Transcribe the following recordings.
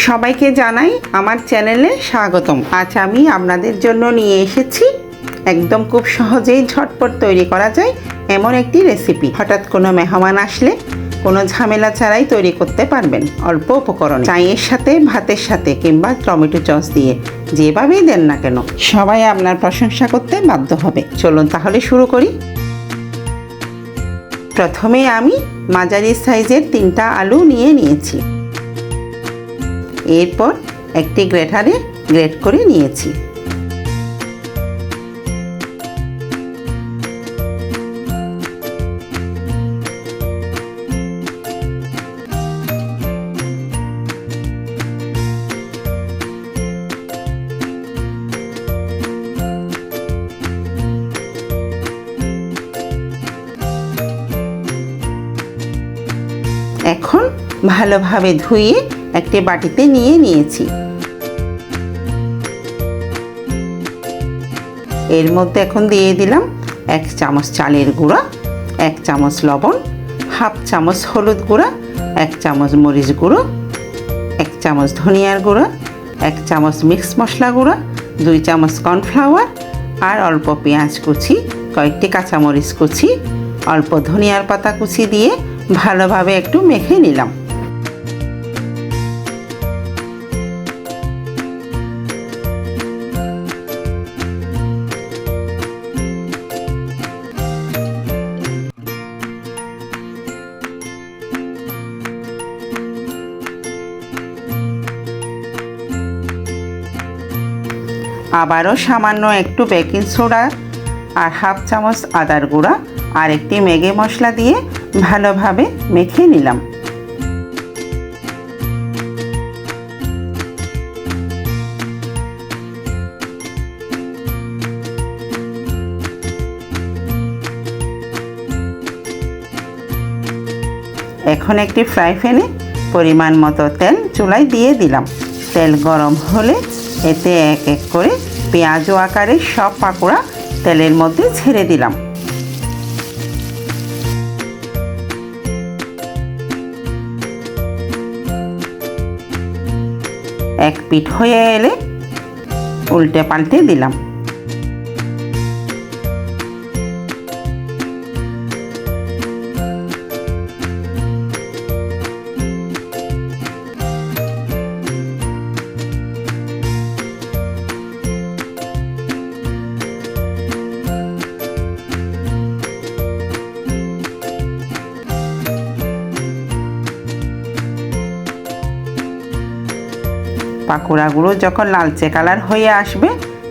সবাইকে জানাই আমার চ্যানেলে স্বাগতম। আজ আমি আপনাদের জন্য নিয়ে এসেছি একদম খুব সহজেই ঝটপট তৈরি করা যায় এমন একটি রেসিপি। হঠাৎ কোনো মেহমান আসলে কোনো ঝামেলা ছাড়াই তৈরি করতে পারবেন অল্প উপকরণ। চায়ের সাথে, ভাতের সাথে কিংবা টমেটো সস দিয়ে যেভাবেই দেন না কেন সবাই আপনার প্রশংসা করতে বাধ্য হবে। চলুন তাহলে শুরু করি। প্রথমে আমি মাঝারি সাইজের 3টা আলু নিয়েছি। এরপর একটি গ্রেটারে গ্রেট করে নিয়েছি। এখন ভালোভাবে ধুয়ে একটি বাটিতে নিয়েছি। এর মধ্যে এখন দিয়ে দিলাম 1 চামচ চালের গুঁড়া, 1 চামচ লবণ, হাফ চামচ হলুদ গুঁড়া, 1 চামচ মরিচ গুঁড়ো, 1 চামচ ধনিয়ার গুঁড়া, 1 চামচ মিক্স মশলা গুঁড়া, 2 চামচ কর্নফ্লাওয়ার আর অল্প পেঁয়াজ কুচি, কয়েকটি কাঁচামরিচ কুচি, অল্প ধনিয়ার পাতা কুচি দিয়ে ভালোভাবে একটু মেখে নিলাম। আবারও সামান্য একটু বেকিং সোডা আর হাফ চামচ আদার গুঁড়া আর একটি ম্যাগি মশলা দিয়ে ভালোভাবে মেখে নিলাম। এখন একটি ফ্রাই প্যানে পরিমাণ মতো তেল চুলায় দিয়ে দিলাম। তেল গরম হলে এতে এক এক করে পেঁয়াজ আকারে সব পাকোড়া তেলের মধ্যে ছেড়ে দিলাম। এক পিঠ হয়ে এলে উল্টে পাল্টে দিলাম। পাকোড়াগুলো যখন লালচে কালার হয়ে আসবে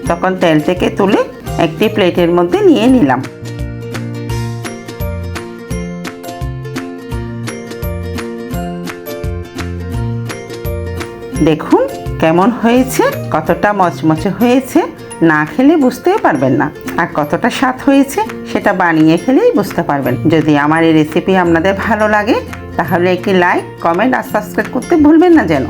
তখন তেল থেকে তুলে একটি প্লেটের মধ্যে নিয়ে নিলাম। দেখুন কেমন হয়েছে, কতটা মচমচে হয়েছে, না খেলে বুঝতেই পারবেন না। আর কতটা স্বাদ হয়েছে সেটা বানিয়ে খেলেই বুঝতে পারবেন। যদি আমার এই রেসিপি আপনাদের ভালো লাগে তাহলে একটি লাইক, কমেন্ট আর সাবস্ক্রাইব করতে ভুলবেন না যেন।